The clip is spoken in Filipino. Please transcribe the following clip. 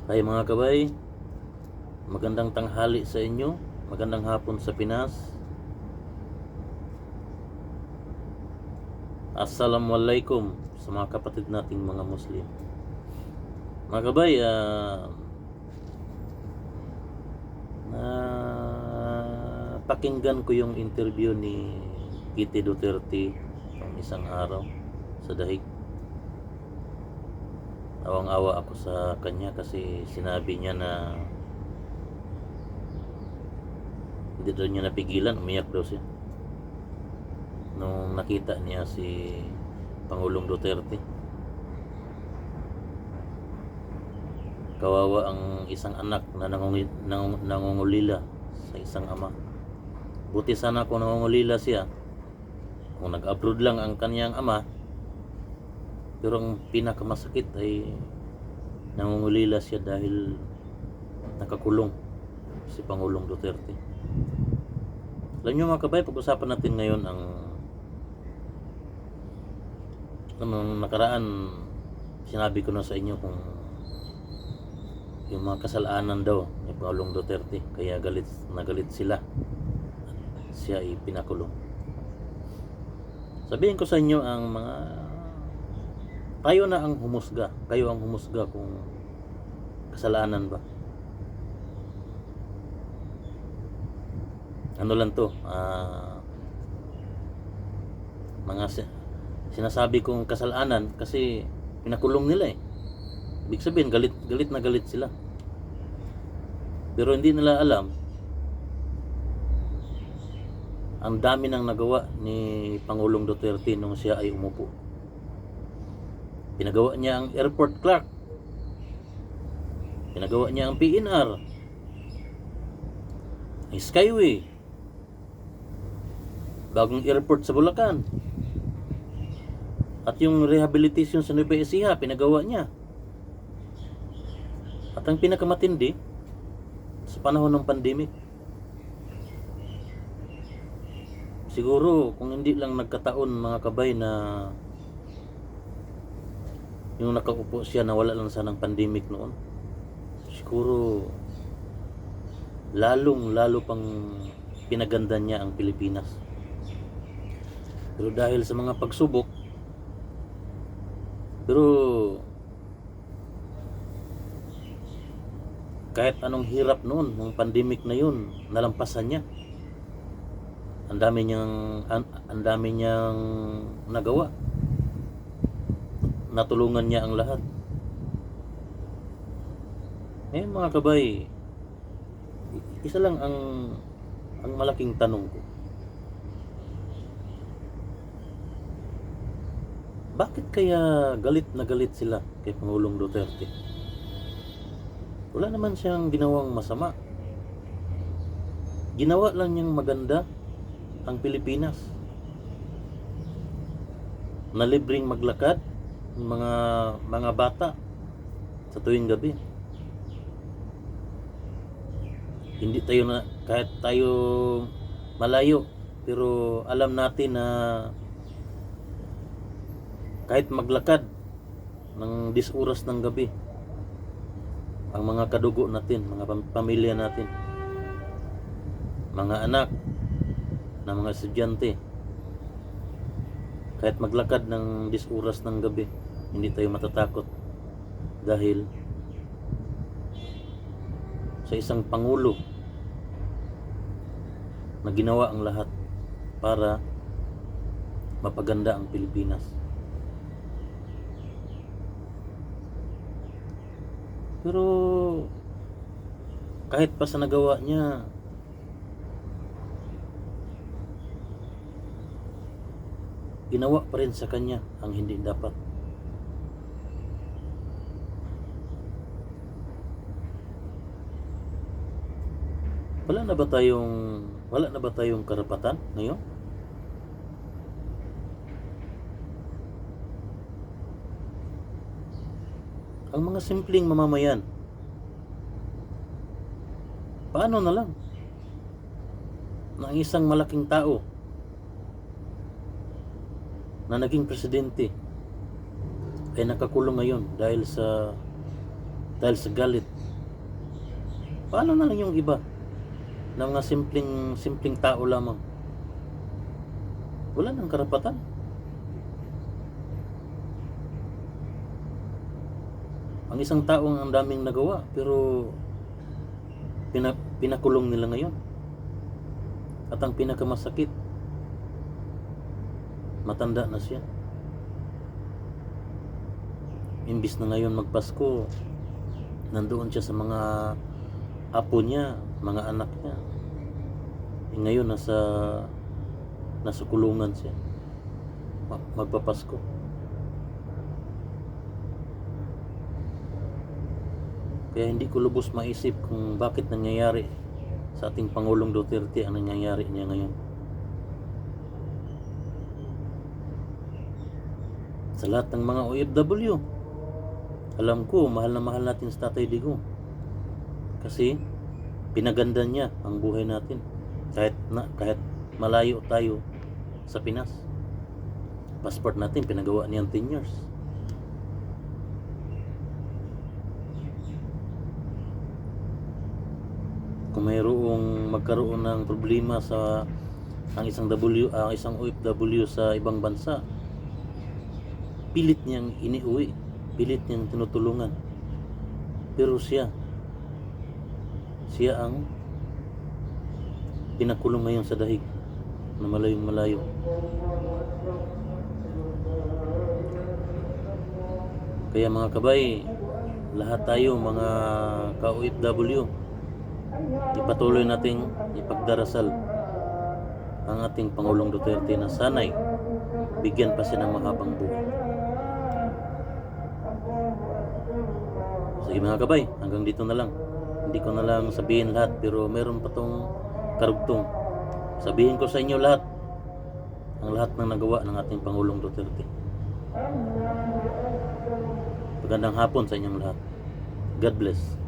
Hi mga kabay, magandang tanghali sa inyo, magandang hapon sa Pinas. Assalamualaikum sa mga kapatid nating mga Muslim. Mga kabay, pakinggan ko yung interview ni Kitty Duterte ng isang araw sa Dahig. Awang-awa ako sa kanya kasi sinabi niya na hindi daw niya napigilan, umiyak daw siya nung nakita niya si Pangulong Duterte. Kawawa ang isang anak na nangungulila sa isang ama. Buti sana kung nangungulila siya, kung nag-abroad lang ang kanyang ama. Pero ang pinakamasakit ay nangungulila siya dahil nakakulong si Pangulong Duterte. Alam nyo mga kabay, pag-usapan natin ngayon ang nakaraan. Sinabi ko na sa inyo kung yung mga kasalanan daw ni Pangulong Duterte, kaya nagalit sila at siya ay pinakulong. Sabihin ko sa inyo ang mga tayo na ang humusga, kayo ang humusga kung kasalanan ba. Ano lang to, mga sinasabi kong kasalanan kasi pinakulong nila eh. Ibig sabihin galit na galit sila. Pero hindi nila alam ang dami nang nagawa ni Pangulong Duterte nung siya ay umupo. Pinagawa niya ang airport clerk, pinagawa niya ang PNR, ang Skyway, bagong airport sa Bulacan, at yung rehabilitation sa Nueva Ecija pinagawa niya. At ang pinakamatindi, sa panahon ng pandemic, siguro kung hindi lang nagkataon mga kabay na yung nakaupo siya na wala lang sa ng pandemic noon, siguro lalo pang pinaganda niya ang Pilipinas. Pero dahil sa mga pagsubok, pero kahit anong hirap noon, ng pandemic na yun, nalampasan niya. Ang dami niyang nagawa. Natulungan niya ang lahat. Mga kabay, isa lang ang malaking tanong ko. Bakit kaya galit na galit sila kay Pangulong Duterte? Wala naman siyang ginawang masama. Ginawa lang niyang maganda ang Pilipinas. Na libreng maglakad mga bata sa tuwing gabi. Hindi tayo na, kahit tayo malayo, pero alam natin na kahit maglakad ng 10 oras ng gabi, ang mga kadugo natin, mga pamilya natin, mga anak na mga estudyante, kahit maglakad ng 10 oras ng gabi, hindi tayo matatakot dahil sa isang pangulo na ginawa ang lahat para mapaganda ang Pilipinas. Pero kahit pa sa nagawa niya, ginawa pa rin sa kanya ang hindi dapat. Wala na ba tayong karapatan ngayon? Ang mga simpleng mamamayan, paano na lang na ang isang malaking tao na naging presidente ay nakakulong ngayon dahil sa dahil sa galit. Paano na lang yung iba na mga simpleng tao lamang? Wala nang karapatan. Ang isang taong ang daming nagawa pero pinakulong nila ngayon. At ang pinakamasakit, matanda na siya. Imbis na ngayon magpasko, nandoon siya sa mga apo niya, mga anak niya. Ngayon nasa kulungan siya. Magpapasko. Kaya hindi ko lubos maisip kung bakit nangyayari sa ating Pangulong Duterte ang nangyayari niya ngayon. Sa lahat ng mga OFW, alam ko, mahal na mahal natin sa Tatay Digong. Kasi pinaganda niya ang buhay natin. Kahit malayo tayo sa Pinas. Passport natin, pinagawa niya 10 years. Kung mayroong magkaroon ng problema sa ang isang OFW sa ibang bansa, pilit niyang iniuwi, pilit niyang tinutulungan. Pero siya ang pinakulong ngayon sa dahig na malayong malayo. Kaya mga kabay, lahat tayo mga ka-OFW, ipatuloy nating ipagdarasal ang ating Pangulong Duterte na sanay bigyan pa siya ng mahabang buhay. Sige mga kabay, hanggang dito na lang. Hindi ko na lang sabihin lahat, pero meron pa tong karugtong. Sabihin ko sa inyo lahat, ang lahat ng nagawa ng ating Pangulong Duterte. Magandang hapon sa inyong lahat. God bless.